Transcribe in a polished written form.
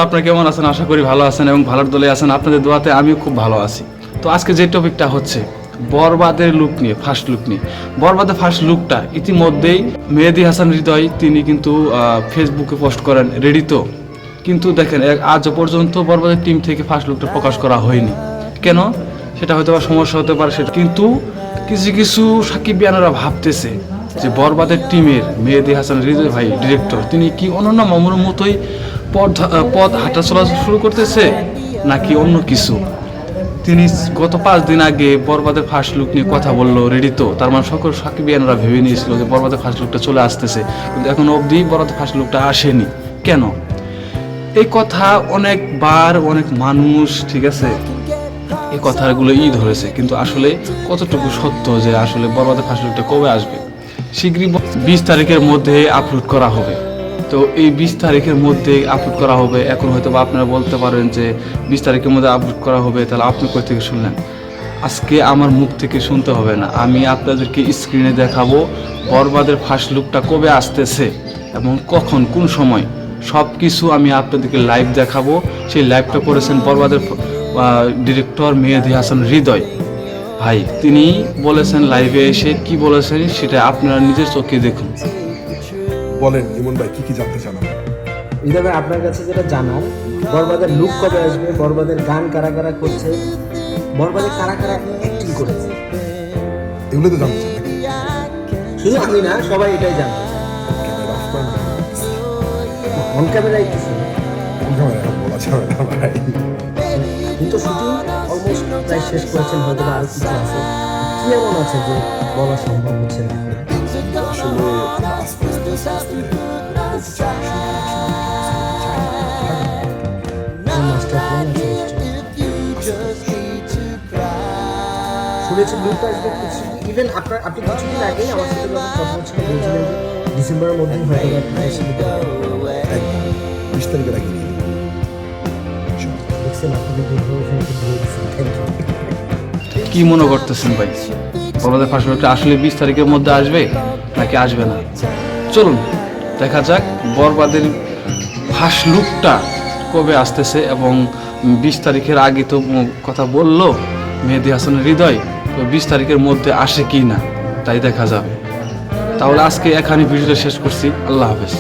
আপনারা কেমন আছেন? আশা করি ভালো আছেন এবং ভালোর দলে আছেন। আপনাদের দোয়াতে আমিও খুব ভালো আছি। তো আজকে যে টপিকটা হচ্ছে বরবাদের লুক নিয়ে, ফার্স্ট লুক নিয়ে। বরবাদের ফার্স্ট লুকটা ইতিমধ্যেই মেহেদী হাসান হৃদয় তিনি কিন্তু ফেসবুকে পোস্ট করেন রেডি তো, কিন্তু দেখেন আজ পর্যন্ত বরবাদের টিম থেকে ফার্স্ট লুকটা প্রকাশ করা হয়নি। কেন? সেটা হয়তো বা সমস্যা হতে পারে সেটা, কিন্তু কিছু কিছু সাকিবিয়ানরা ভাবতেছে যে বরবাদের টিমের মেহেদী হাসান হৃদয় ভাই ডিরেক্টর তিনি কি অনন্য মামুর মতোই পথ হাঁটা চলা শুরু করতেছে নাকি অন্য কিছু। তিনি গত 5 দিন আগে বরবাদের ফার্স্ট লুক নিয়ে কথা বললো রেডি তো, তার মানে সকল সাকিবিয়ানরা ভেবে নিয়েছিল যে বরবাদের ফার্স্ট লুকটা চলে আসতেছে, কিন্তু এখন অবধি বরবাদের ফার্স্ট লুকটা আসেনি। কেন? এই কথা অনেকবার অনেক মানুষ, ঠিক আছে, এই কথাগুলো ধরেছে, কিন্তু আসলে কতটুকু সত্য যে আসলে বরবাদের ফার্স্ট লুকটা কবে আসবে? শীঘ্রই 20 তারিখের মধ্যে আপলোড করা হবে। তো এই 20 তারিখের মধ্যে আপলোড করা হবে। এখন হয়তো বা আপনারা বলতে পারেন যে 20 তারিখের মধ্যে আপলোড করা হবে, তাহলে আপনি কোথা থেকে শুনলেন? আজকে আমার মুখ থেকে শুনতে হবে না, আমি আপনাদেরকে স্ক্রিনে দেখাবো বরবাদের ফার্স্ট লুকটা কবে আসতেছে এবং কখন কোন সময় সব কিছু আমি আপনাদেরকে লাইভ দেখাবো। সেই লাইভটা করেছেন বরবাদের ডিরেক্টর মেহেদী হাসান হৃদয় ভাই। তিনি বলেছেন লাইভে এসে কি বলেছেন সেটা আপনারা নিজের চোখে দেখুন। বলেন ইমন ভাই, কি জানতে চান? হৃদয় ভাই, আপনার কাছে যেটা জানার, বরবাদের লুক কবে আসবে, বরবাদের গান কারা কারা করছে, বরবাদের কারা কারা অ্যাক্টিং করেছে, এগুলো তো জানতে চান নাকি? শুধু আমি না, সবাই এটাই জানতে চায়। অন ক্যামেরায় কিছু বলা যাবে না ভাই। কিন্তু শুটিং অলমোস্ট প্রায় শেষ করেছেন, হয়তো বা আরো কিছু আছে। কি এমন আছে যে বলা সম্ভব হচ্ছে না? আসলে আস্তে আস্তে আস্তে আস্তে বলতে চাই, মাস্টার প্ল্যান আছে নিশ্চয়ই। শুনেছি লুক আসবে কিছু, ইভেন আপনি কিছুদিন আগেই আমার সাথে যখন কথা হচ্ছিল বলছিলেন যে ডিসেম্বরের মধ্যেই হয়তো বা আপনারা এসে দিতে পারবেন। 20 তারিখের আগে নিয়ে দেখছেন, আপনাদের ইনফরমেশন একটু দিয়ে দিচ্ছেন। Thank you. কি মনে করতেছেন ভাই, বরবাদের ফার্স্ট লুকটা আসলে 20 তারিখের মধ্যে আসবে নাকি আসবে না? চলুন দেখা যাক বরবাদের ফার্স্ট লুকটা কবে আসতেছে, এবং 20 তারিখের আগে তো কথা বললো মেহেদী হাসান হৃদয়, তো 20 তারিখের মধ্যে আসে কি না তাই দেখা যাবে। তাহলে আজকে এখানে ভিডিওটা শেষ করছি। আল্লাহ হাফেজ।